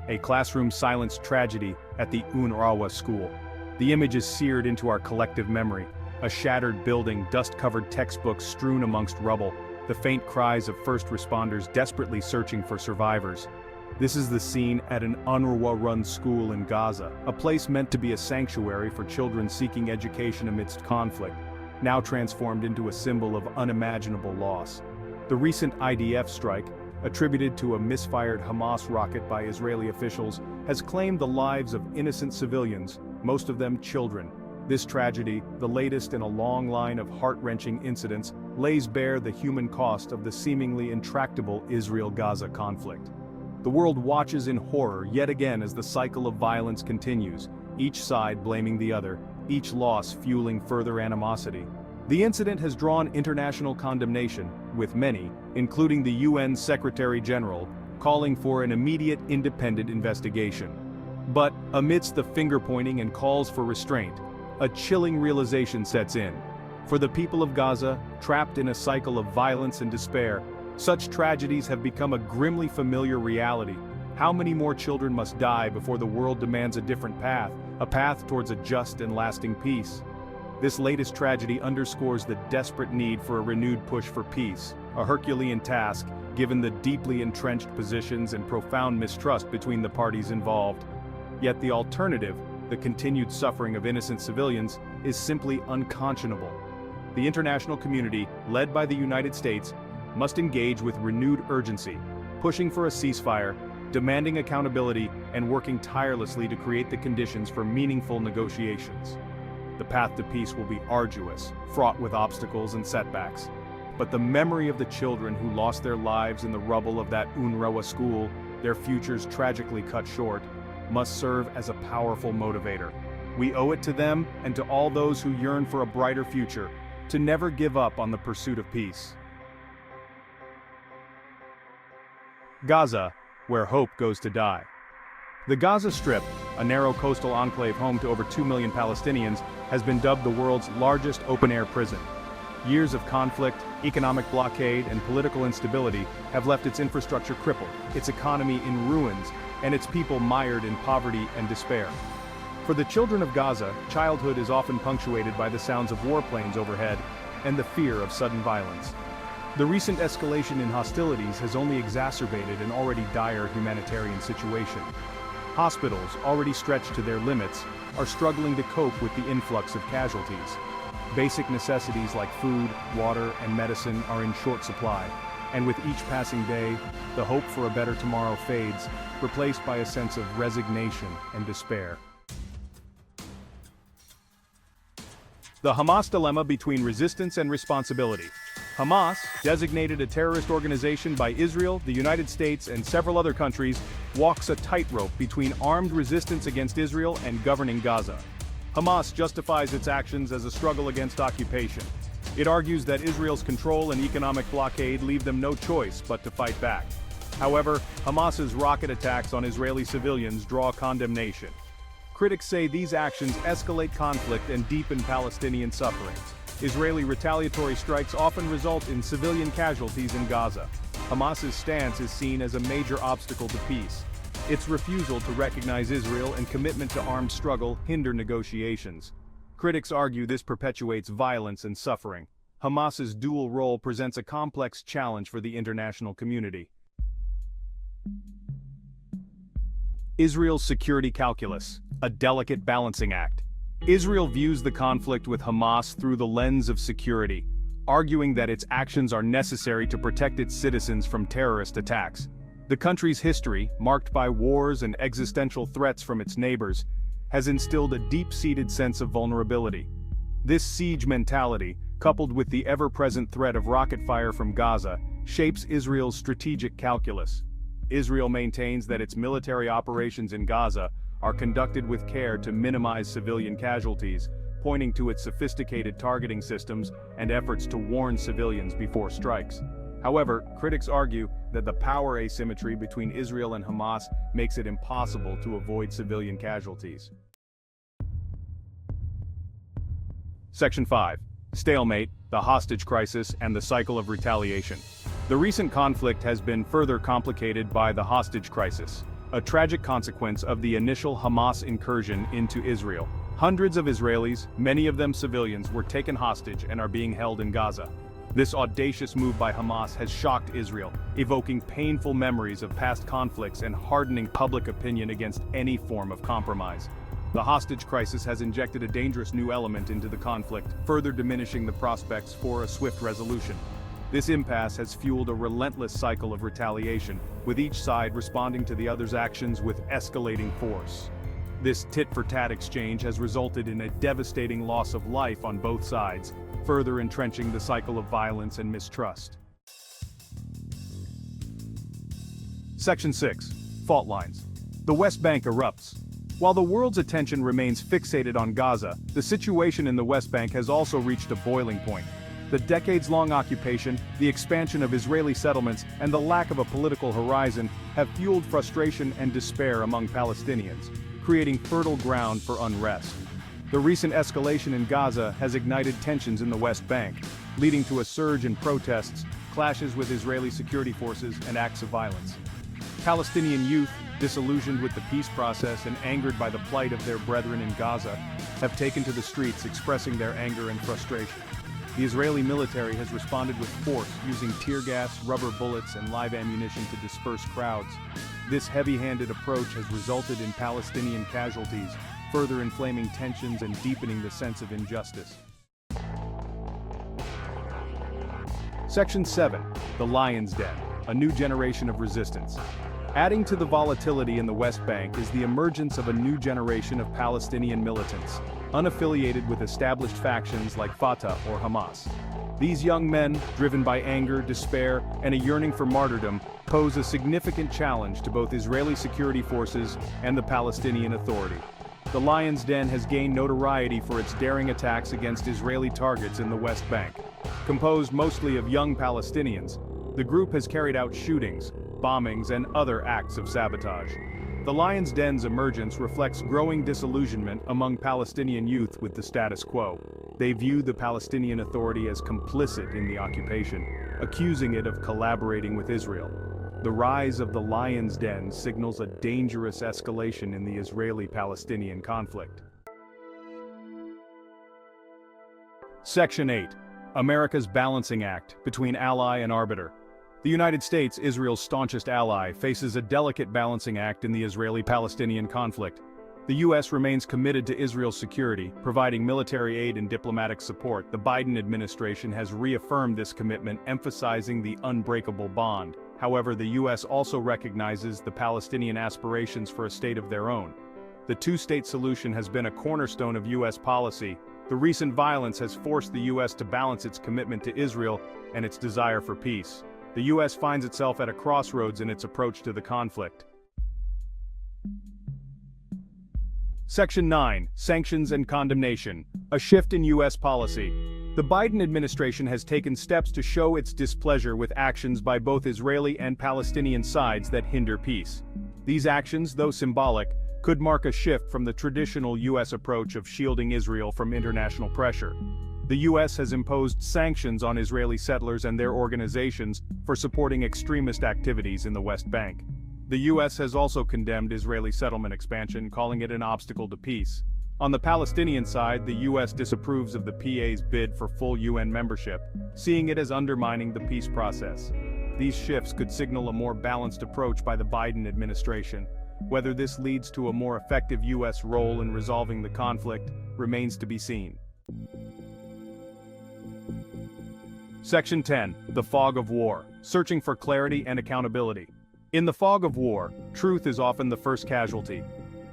a classroom silence tragedy at the UNRWA school. The image is seared into our collective memory. A shattered building, dust-covered textbooks strewn amongst rubble, the faint cries of first responders desperately searching for survivors. This is the scene at an UNRWA-run school in Gaza, a place meant to be a sanctuary for children seeking education amidst conflict, now transformed into a symbol of unimaginable loss. The recent IDF strike, attributed to a misfired Hamas rocket by Israeli officials, has claimed the lives of innocent civilians, most of them children. This tragedy, the latest in a long line of heart-wrenching incidents, lays bare the human cost of the seemingly intractable Israel-Gaza conflict. The world watches in horror yet again as the cycle of violence continues, each side blaming the other, each loss fueling further animosity. The incident has drawn international condemnation, with many, including the UN Secretary-General, calling for an immediate independent investigation. But, amidst the finger-pointing and calls for restraint, a chilling realization sets in. For the people of Gaza, trapped in a cycle of violence and despair, such tragedies have become a grimly familiar reality. How many more children must die before the world demands a different path, a path towards a just and lasting peace? This latest tragedy underscores the desperate need for a renewed push for peace, a Herculean task, given the deeply entrenched positions and profound mistrust between the parties involved. Yet the alternative, the continued suffering of innocent civilians, is simply unconscionable. The international community, led by the United States, must engage with renewed urgency, pushing for a ceasefire, demanding accountability, and working tirelessly to create the conditions for meaningful negotiations. The path to peace will be arduous, fraught with obstacles and setbacks. But the memory of the children who lost their lives in the rubble of that UNRWA school, their futures tragically cut short, must serve as a powerful motivator. We owe it to them and to all those who yearn for a brighter future, to never give up on the pursuit of peace. Gaza, where hope goes to die. The Gaza Strip, a narrow coastal enclave home to over 2 million Palestinians, has been dubbed the world's largest open-air prison. Years of conflict, economic blockade, and political instability have left its infrastructure crippled, its economy in ruins, and its people mired in poverty and despair. For the children of Gaza, childhood is often punctuated by the sounds of warplanes overhead and the fear of sudden violence. The recent escalation in hostilities has only exacerbated an already dire humanitarian situation. Hospitals, already stretched to their limits, are struggling to cope with the influx of casualties. Basic necessities like food, water, and medicine are in short supply, and with each passing day, the hope for a better tomorrow fades, replaced by a sense of resignation and despair. The Hamas dilemma between resistance and responsibility. Hamas, designated a terrorist organization by Israel, the United States, and several other countries, walks a tightrope between armed resistance against Israel and governing Gaza. Hamas justifies its actions as a struggle against occupation. It argues that Israel's control and economic blockade leave them no choice but to fight back. However, Hamas's rocket attacks on Israeli civilians draw condemnation. Critics say these actions escalate conflict and deepen Palestinian suffering. Israeli retaliatory strikes often result in civilian casualties in Gaza. Hamas's stance is seen as a major obstacle to peace. Its refusal to recognize Israel and commitment to armed struggle hinder negotiations. Critics argue this perpetuates violence and suffering. Hamas's dual role presents a complex challenge for the international community. Israel's security calculus, a delicate balancing act. Israel views the conflict with Hamas through the lens of security, arguing that its actions are necessary to protect its citizens from terrorist attacks. The country's history, marked by wars and existential threats from its neighbors, has instilled a deep-seated sense of vulnerability. This siege mentality, coupled with the ever-present threat of rocket fire from Gaza, shapes Israel's strategic calculus. Israel maintains that its military operations in Gaza are conducted with care to minimize civilian casualties, pointing to its sophisticated targeting systems and efforts to warn civilians before strikes. However, critics argue that the power asymmetry between Israel and Hamas makes it impossible to avoid civilian casualties. Section 5. Stalemate, the hostage crisis, and the cycle of retaliation. The recent conflict has been further complicated by the hostage crisis. a tragic consequence of the initial Hamas incursion into Israel. Hundreds of Israelis, many of them civilians, were taken hostage and are being held in Gaza. This audacious move by Hamas has shocked Israel, evoking painful memories of past conflicts and hardening public opinion against any form of compromise. The hostage crisis has injected a dangerous new element into the conflict, further diminishing the prospects for a swift resolution. This impasse has fueled a relentless cycle of retaliation, with each side responding to the other's actions with escalating force. This tit-for-tat exchange has resulted in a devastating loss of life on both sides, further entrenching the cycle of violence and mistrust. Section 6. Fault lines. The West Bank erupts. While the world's attention remains fixated on Gaza, the situation in the West Bank has also reached a boiling point. The decades-long occupation, the expansion of Israeli settlements, and the lack of a political horizon have fueled frustration and despair among Palestinians, creating fertile ground for unrest. The recent escalation in Gaza has ignited tensions in the West Bank, leading to a surge in protests, clashes with Israeli security forces, and acts of violence. Palestinian youth, disillusioned with the peace process and angered by the plight of their brethren in Gaza, have taken to the streets expressing their anger and frustration. The Israeli military has responded with force, using tear gas, rubber bullets, and live ammunition to disperse crowds. This heavy-handed approach has resulted in Palestinian casualties, further inflaming tensions and deepening the sense of injustice. Section 7. The Lion's Den, a new generation of resistance. Adding to the volatility in the West Bank is the emergence of a new generation of Palestinian militants, unaffiliated with established factions like Fatah or Hamas. These young men, driven by anger, despair, and a yearning for martyrdom, pose a significant challenge to both Israeli security forces and the Palestinian Authority. The Lion's Den has gained notoriety for its daring attacks against Israeli targets in the West Bank. Composed mostly of young Palestinians, the group has carried out shootings, bombings, and other acts of sabotage. The Lion's Den's emergence reflects growing disillusionment among Palestinian youth with the status quo. They view the Palestinian Authority as complicit in the occupation, accusing it of collaborating with Israel. The rise of the Lion's Den signals a dangerous escalation in the Israeli-Palestinian conflict. Section 8. America's balancing act between ally and arbiter. The United States, Israel's staunchest ally, faces a delicate balancing act in the Israeli-Palestinian conflict. The U.S. remains committed to Israel's security, providing military aid and diplomatic support. The Biden administration has reaffirmed this commitment, emphasizing the unbreakable bond. However, the U.S. also recognizes the Palestinian aspirations for a state of their own. The two-state solution has been a cornerstone of U.S. policy. The recent violence has forced the U.S. to balance its commitment to Israel and its desire for peace. The U.S. finds itself at a crossroads in its approach to the conflict. Section 9. Sanctions and condemnation. A shift in U.S. policy. The Biden administration has taken steps to show its displeasure with actions by both Israeli and Palestinian sides that hinder peace. These actions, though symbolic, could mark a shift from the traditional U.S. approach of shielding Israel from international pressure. The U.S. has imposed sanctions on Israeli settlers and their organizations for supporting extremist activities in the West Bank. The U.S. has also condemned Israeli settlement expansion, calling it an obstacle to peace. On the Palestinian side, the U.S. disapproves of the PA's bid for full UN membership, seeing it as undermining the peace process. These shifts could signal a more balanced approach by the Biden administration. Whether this leads to a more effective U.S. role in resolving the conflict remains to be seen. Section 10. The Fog of War. Searching for clarity and accountability. In the fog of war, truth is often the first casualty.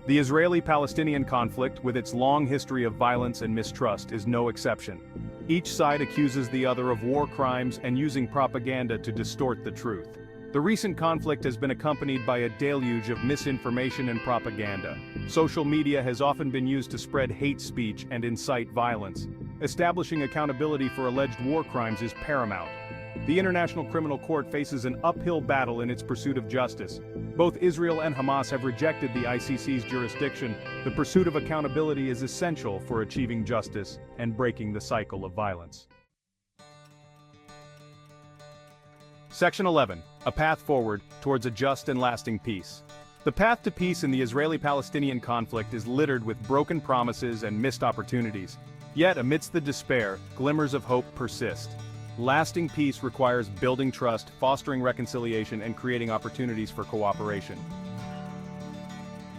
The Israeli-Palestinian conflict, with its long history of violence and mistrust, is no exception. Each side accuses the other of war crimes and using propaganda to distort the truth. The recent conflict has been accompanied by a deluge of misinformation and propaganda. Social media has often been used to spread hate speech and incite violence. Establishing accountability for alleged war crimes is paramount. The International Criminal Court faces an uphill battle in its pursuit of justice. Both Israel and Hamas have rejected the ICC's jurisdiction. The pursuit of accountability is essential for achieving justice and breaking the cycle of violence. Section 11. A path forward towards a just and lasting peace. The path to peace in the Israeli-Palestinian conflict is littered with broken promises and missed opportunities. Yet, amidst the despair, glimmers of hope persist. Lasting peace requires building trust, fostering reconciliation, and creating opportunities for cooperation.